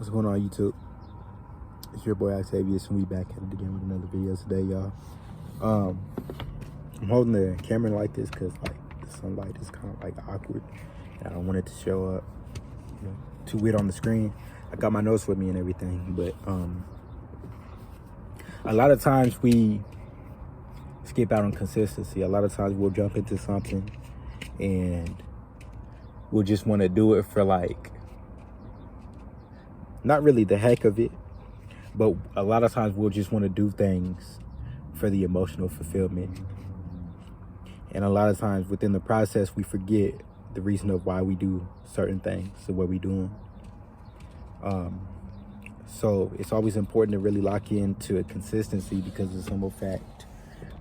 What's going on, YouTube? It's your boy Octavius, and we back at it again with another video today, y'all. I'm holding the camera like this because like the sunlight is kind of like awkward, and I don't want it to show up, too weird on the screen. I got my notes with me and everything, but a lot of times we skip out on consistency. A lot of times we'll jump into something and we'll just want to do it for like, not really the heck of it, but a lot of times we'll just want to do things for the emotional fulfillment. And a lot of times within the process, we forget the reason of why we do certain things and what we doing. So it's always important to really lock into a consistency, because of the simple fact,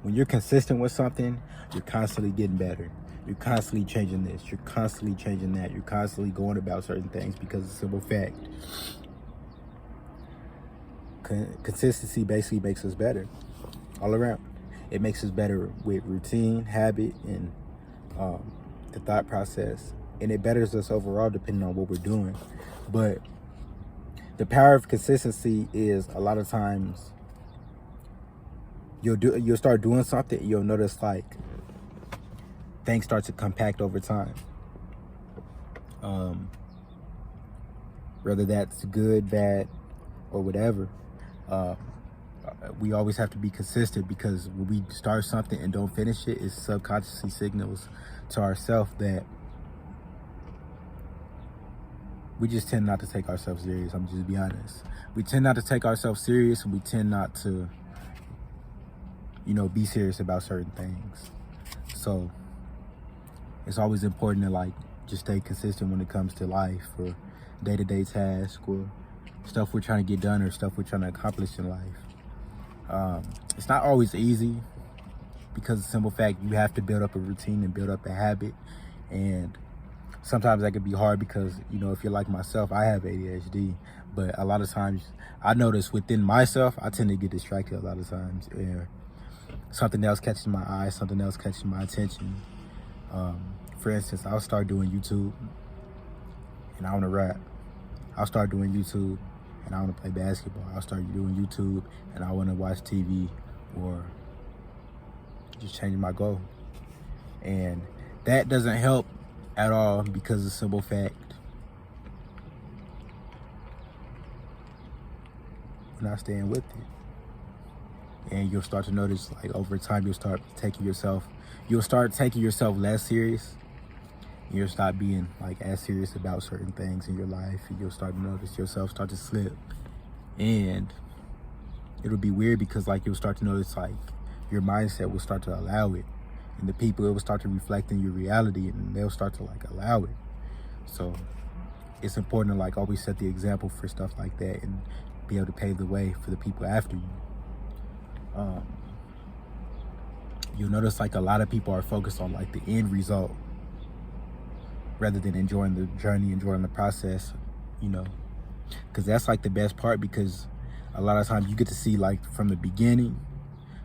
when you're consistent with something, you're constantly getting better. You're constantly changing this, you're constantly changing that, you're constantly going about certain things, because of the simple fact, consistency basically makes us better all around. It makes us better with routine, habit, and the thought process, and it betters us overall depending on what we're doing. But the power of consistency is, a lot of times you'll start doing something and you'll notice like things start to compact over time. Whether that's good, bad, or whatever. We always have to be consistent, because when we start something and don't finish it, it subconsciously signals to ourselves that we just tend not to take ourselves serious. I'm just be honest. We tend not to take ourselves serious, and we tend not to, be serious about certain things. So it's always important to like just stay consistent when it comes to life, or day-to-day tasks, or stuff we're trying to get done, or stuff we're trying to accomplish in life. It's not always easy, because of the simple fact, you have to build up a routine and build up a habit. And sometimes that can be hard, because, if you're like myself, I have ADHD. But a lot of times I notice within myself, I tend to get distracted a lot of times. And something else catches my eye, something else catches my attention. For instance, I'll start doing YouTube and I want to rap. I'll start doing YouTube and I want to play basketball. I'll start doing YouTube and I want to watch TV, or just changing my goal. And that doesn't help at all, because of the simple fact, you're not staying with it. And you'll start to notice, like, over time, you'll start taking yourself less serious. You'll stop being like as serious about certain things in your life, and you'll start to notice yourself start to slip. And it'll be weird, because like you'll start to notice like your mindset will start to allow it, and the people, it will start to reflect in your reality, and they'll start to like allow it. So it's important to like always set the example for stuff like that, and be able to pave the way for the people after you. You'll notice like a lot of people are focused on like the end result, rather than enjoying the journey, enjoying the process, because that's like the best part, because a lot of times you get to see like from the beginning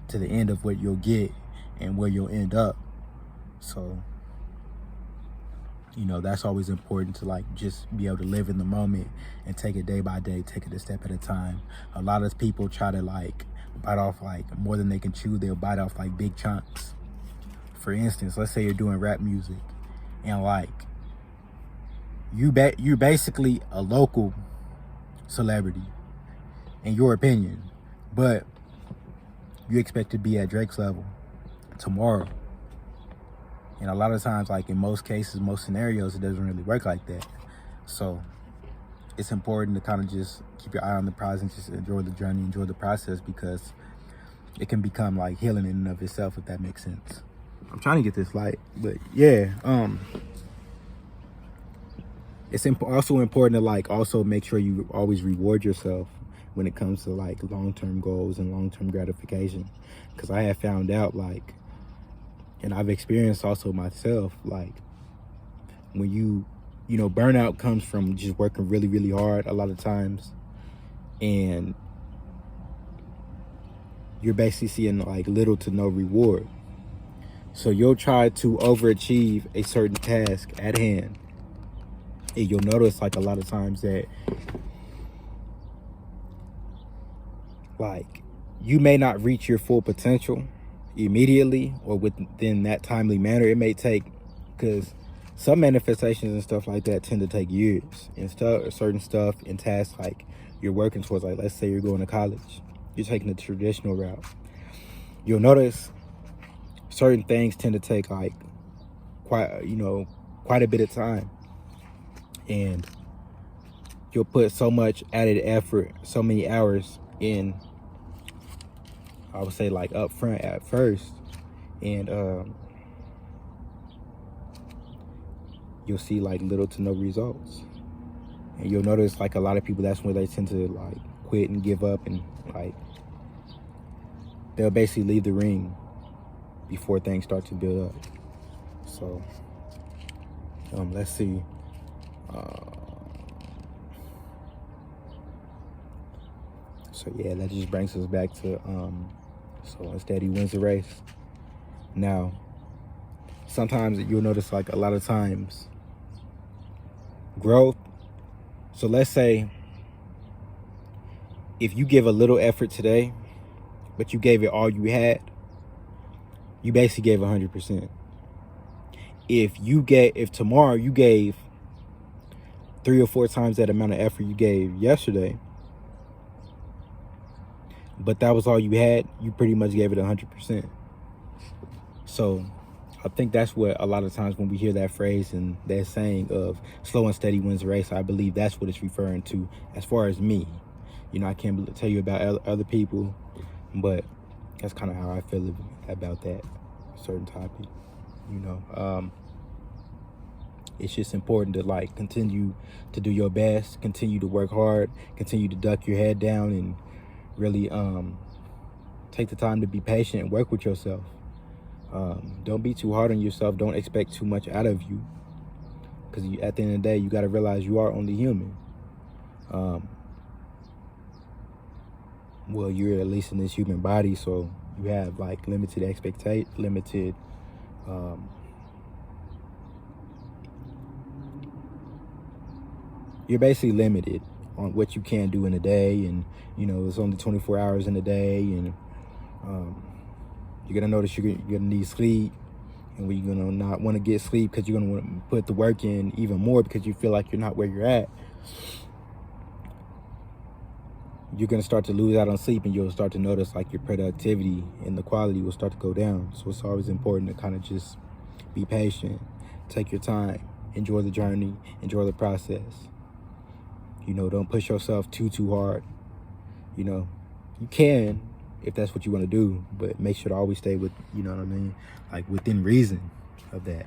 to the end of what you'll get and where you'll end up. So, that's always important, to like just be able to live in the moment and take it day by day, take it a step at a time. A lot of people try to like bite off like more than they can chew. They'll bite off like big chunks. For instance, let's say you're doing rap music, and like you're basically a local celebrity in your opinion, but you expect to be at Drake's level tomorrow. And a lot of times, like in most cases, most scenarios, it doesn't really work like that. So it's important to kind of just keep your eye on the prize and just enjoy the journey, enjoy the process, because it can become like healing in and of itself, if that makes sense. I'm trying to get this light, but yeah, it's also important to like also make sure you always reward yourself when it comes to like long-term goals and long-term gratification, because I have found out like, and I've experienced also myself, like when burnout comes from just working really, really hard a lot of times, and you're basically seeing like little to no reward. So you'll try to overachieve a certain task at hand, and you'll notice like a lot of times that like, you may not reach your full potential immediately or within that timely manner. It may take, because some manifestations and stuff like that tend to take years, and certain stuff and tasks like you're working towards, like let's say you're going to college, you're taking the traditional route. You'll notice certain things tend to take like quite a bit of time, and you'll put so much added effort, so many hours in, I would say, like up front at first, and you'll see like little to no results. And you'll notice like a lot of people, that's when they tend to like quit and give up, and like they'll basically leave the ring before things start to build up. So let's see. So yeah, that just brings us back to so instead he wins the race. Now, sometimes you'll notice like a lot of times growth. So let's say if you give a little effort today, but you gave it all you had, you basically gave 100%. If tomorrow you gave 3 or 4 times that amount of effort you gave yesterday, but that was all you had, you pretty much gave it 100%. So I think that's what a lot of times when we hear that phrase and that saying of slow and steady wins the race, I believe that's what it's referring to as far as me. You know, I can't tell you about other people, but that's kind of how I feel about that certain topic. You know, it's just important to like continue to do your best, continue to work hard, continue to duck your head down, and really take the time to be patient and work with yourself. Don't be too hard on yourself. Don't expect too much out of you, because at the end of the day, you got to realize you are only human. Well, you're at least in this human body, so you have like limited you're basically limited on what you can do in a day, and you know it's only 24 hours in a day, and you're gonna notice you're gonna need sleep, and you're gonna not want to get sleep because you're gonna want to put the work in even more because you feel like you're not where you're at. You're gonna start to lose out on sleep, and you'll start to notice like your productivity and the quality will start to go down. So it's always important to kind of just be patient, take your time, enjoy the journey, enjoy the process. You know, don't push yourself too hard. You know, you can if that's what you want to do, but make sure to always stay with, you know what I mean, like within reason of that.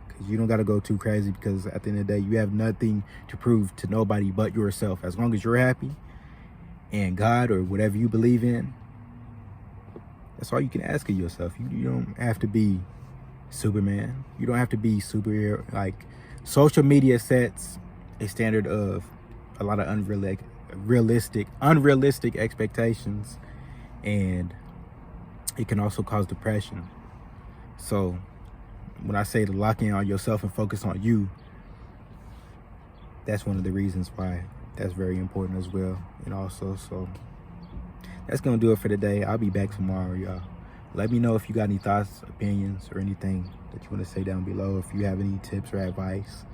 Because you don't got to go too crazy, because at the end of the day, you have nothing to prove to nobody but yourself. As long as you're happy and God or whatever you believe in, that's all you can ask of yourself. You don't have to be Superman. You don't have to be superhero. Like, social media sets a standard of a lot of unrealistic expectations, and it can also cause depression. So when I say to lock in on yourself and focus on you, that's one of the reasons why that's very important as well. And also, so that's gonna do it for today. I'll be back tomorrow, y'all. Let me know if you got any thoughts, opinions, or anything that you want to say down below. If you have any tips or advice,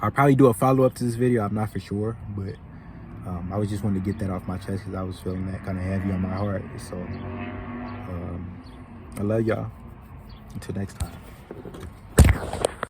I'll probably do a follow-up to this video. I'm not for sure, but I was just wanting to get that off my chest because I was feeling that kind of heavy on my heart. So I love y'all. Until next time.